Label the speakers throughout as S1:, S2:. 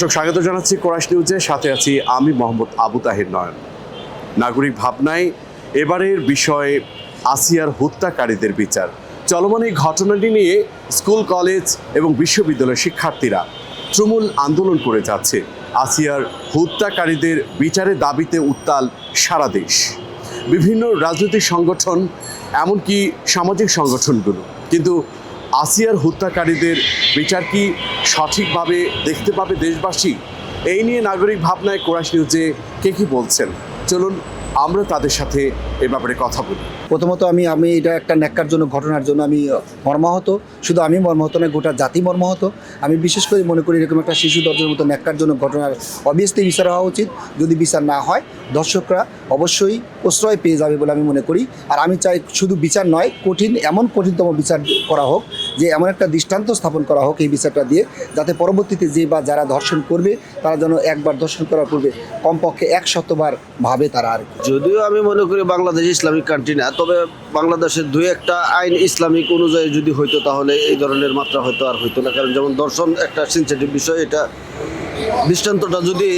S1: দর্শক স্বাগত জানাচ্ছি কোরাস নিউজে, সাথে আছি আমি মোহাম্মদ আবু তাহির নয়ন। নাগরিক ভাবনায় এবারের বিষয় আসিয়ার হত্যাকারীদের বিচার। চলমান এই ঘটনাটি নিয়ে স্কুল, কলেজ এবং বিশ্ববিদ্যালয়ের শিক্ষার্থীরা তুমুল আন্দোলন করে যাচ্ছে। আসিয়ার হত্যাকারীদের বিচারের দাবিতে উত্তাল সারা দেশ। বিভিন্ন রাজনৈতিক সংগঠন, এমনকি সামাজিক সংগঠনগুলো। কিন্তু আসিয়ার হত্যাকারীদের বিচার কি সঠিকভাবে দেখতে পাবে দেশবাসী? এই নিয়ে নাগরিক ভাবনায় কোরাস নিউজে কে কি বলছেন, চলুন আমরা তাদের সাথে এ ব্যাপারে কথা বলি।
S2: প্রথমত আমি এটা একটা ন্যাক্কারজনক ঘটনার জন্য আমি মর্মাহত। শুধু আমি মর্মাহত না, গোটা জাতি মর্মাহত। আমি বিশেষ করে মনে করি এরকম একটা শিশু দর্শনের মতো ন্যাক্কারজনক ঘটনার অবভিয়াসলি বিচার হওয়া উচিত। যদি বিচার না হয় দর্শকরা অবশ্যই প্রশ্রয় পেয়ে যাবে বলে আমি মনে করি। আর আমি চাই শুধু বিচার নয়, এমন কঠিনতম বিচার করা হোক, যে এমন একটা দৃষ্টান্ত স্থাপন করা হোক এই বিচারটা দিয়ে, যাতে পরবর্তীতে যে বা যারা ধর্ষণ করবে তারা যেন একবার ধর্ষণ করার পূর্বে কমপক্ষে 100বার ভাবে তারা। আর
S3: যদিও আমি মনে করি বাংলাদেশ ইসলামিক কান্ট্রি না, তবে বাংলাদেশের দুই একটা আইন ইসলামিক অনুযায়ী যদি হইতো তাহলে এই ধরনের মাত্রা হয়তো আর হইতো না। কারণ যেমন ধর্ষণ একটা সেনসিটিভ বিষয়, এটা দৃষ্টান্তটা যদি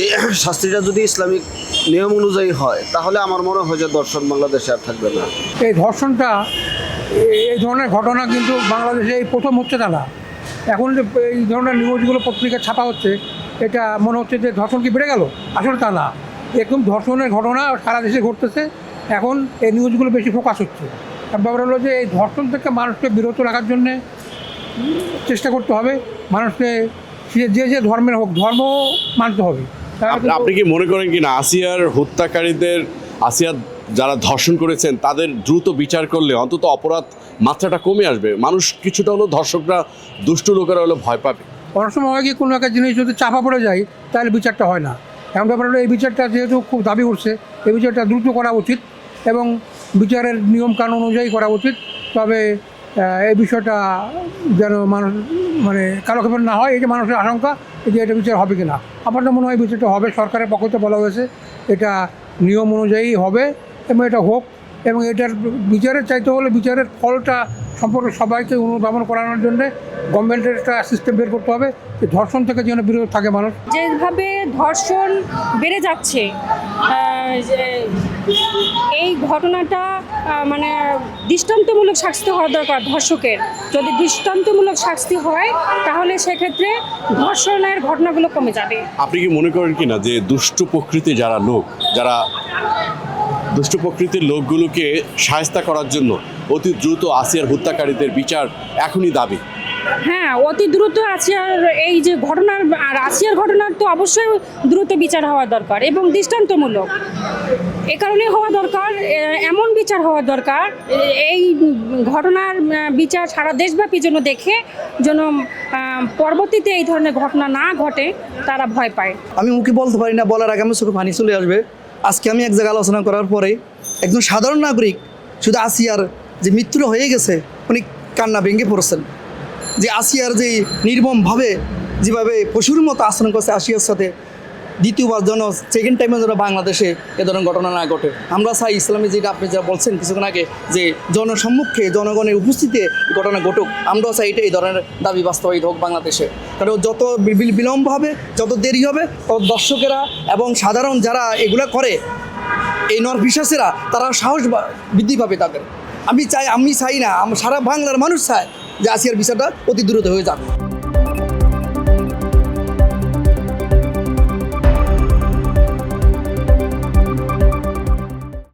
S3: শাস্তিটা যদি ইসলামিক নিয়ম অনুযায়ী হয় তাহলে আমার মনে হয় যে ধর্ষণ বাংলাদেশে আর থাকবে না।
S4: এই ধর্ষণটা, এই ধরনের ঘটনা কিন্তু বাংলাদেশে এই প্রথম হচ্ছে তা না। এখন যে এই ধরনের নিউজগুলো পত্রিকায় ছাপা হচ্ছে, এটা মনে হচ্ছে যে ধর্ষণ কি বেড়ে গেল, আসলে তা না। একদম ধর্ষণের ঘটনা সারা দেশে ঘটতেছে। এখন এই নিউজগুলো বেশি ফোকাস হচ্ছে। ব্যাপার হলো যে এই ধর্ষণ থেকে মানুষকে বিরত রাখার জন্যে চেষ্টা করতে হবে। মানুষকে যে ধর্মের হোক, ধর্ম মানতে হবে।
S1: আপনি কি মনে করেন কিনা আসিয়ার হত্যাকারীদের, আসিয়ার যারা ধর্ষণ করেছেন তাদের দ্রুত বিচার করলে অন্তত অপরাধ মাত্রাটা কমে আসবে? মানুষ কিছুটা হলেও, ধর্ষকরা, দুষ্ট লোকেরা হলে ভয় পাবে।
S4: অনেক সময় হয় কি, কোনো একটা জিনিস যদি চাপা পড়ে যায় তাহলে বিচারটা হয় না। এমন ব্যাপার হলো এই বিচারটা যেহেতু খুব দাবি উঠছে, এই বিচারটা দ্রুত করা উচিত এবং বিচারের নিয়মকানুন অনুযায়ী করা উচিত। তবে এই বিষয়টা যেন মানুষ কালক্ষেপণ না হয়, এই যে মানুষের আশঙ্কা যে এটা বিচার হবে কি না। আমার তো মনে হয় বিচারটা হবে। সরকারের পক্ষ থেকে বলা হয়েছে এটা নিয়ম অনুযায়ী হবে এবং এটা হোক। এবং এটার বিচারের চাইতে হলে বিচারের ফলটা সম্পর্কে সবাইকে অনুধাবন করানোর জন্যে গভর্নমেন্টের একটা সিস্টেম বের করতে হবে, যে ধর্ষণ থেকে যেন বিরত থাকে মানুষ।
S5: যেভাবে ধর্ষণ বেড়ে যাচ্ছে, এই ঘটনাটা দৃষ্টান্তমূলক শাস্তি হওয়া দরকার ধর্ষকের। যদি দৃষ্টান্তমূলক শাস্তি হয় তাহলে সেক্ষেত্রে ধর্ষণের ঘটনাগুলো কমে যাবে।
S1: আপনি কি মনে করেন কিনা যে দুষ্ট প্রকৃতির লোকগুলোকে শায়েস্তা করার জন্য অতি দ্রুত আসিয়ার হত্যাকারীদের বিচার এখনই দাবি?
S5: হ্যাঁ, অতি দ্রুত এই যে ঘটনার, রাশিয়ার ঘটনার তো অবশ্যই দ্রুত বিচার হওয়া দরকার এবং দৃষ্টান্তমূলক। এ কারণে হওয়া দরকার, এমন বিচার হওয়া দরকার, এই ঘটনার বিচার সারা দেশব্যাপী যেন দেখে, যেন পরবর্তীতে এই ধরনের ঘটনা না ঘটে, তারা ভয় পায়।
S6: আমি মুখে বলতে পারি না, বলার আগে আমার চোখে পানি চলে আসবে। আজকে আমি এক জায়গায় আলোচনা করার পরে একজন সাধারণ নাগরিক শুধু আসিয়ার যে মৃত্যু হয়ে গেছে উনি কান্না ভেঙে পড়েছেন। যে আসিয়ার যে নির্মমভাবে যেভাবে পশুর মতো আচরণ করছে আসিয়ার সাথে, দ্বিতীয়বার যেন সেকেন্ড টাইমে যেন বাংলাদেশে এ ধরনের ঘটনা না ঘটে। আমরা চাই ইসলামে যেটা আপনি যা বলছেন কিছুক্ষণ আগে, যে জনসম্মুখে জনগণের উপস্থিতিতে ঘটনা ঘটুক, আমরাও চাই এটা এই ধরনের দাবি বাস্তবায়িত হোক বাংলাদেশে। কারণ যত বিলম্ব হবে, যত দেরি হবে, তত দর্শকেরা এবং সাধারণ যারা এগুলো করে, এই নরপিশাচেরা, তারা সাহস বৃদ্ধি পাবে তাদের। আমি চাই না, সারা বাংলার মানুষ চায় যে আসিয়ার বিচারটা অতি দ্রুত হয়ে যাবে।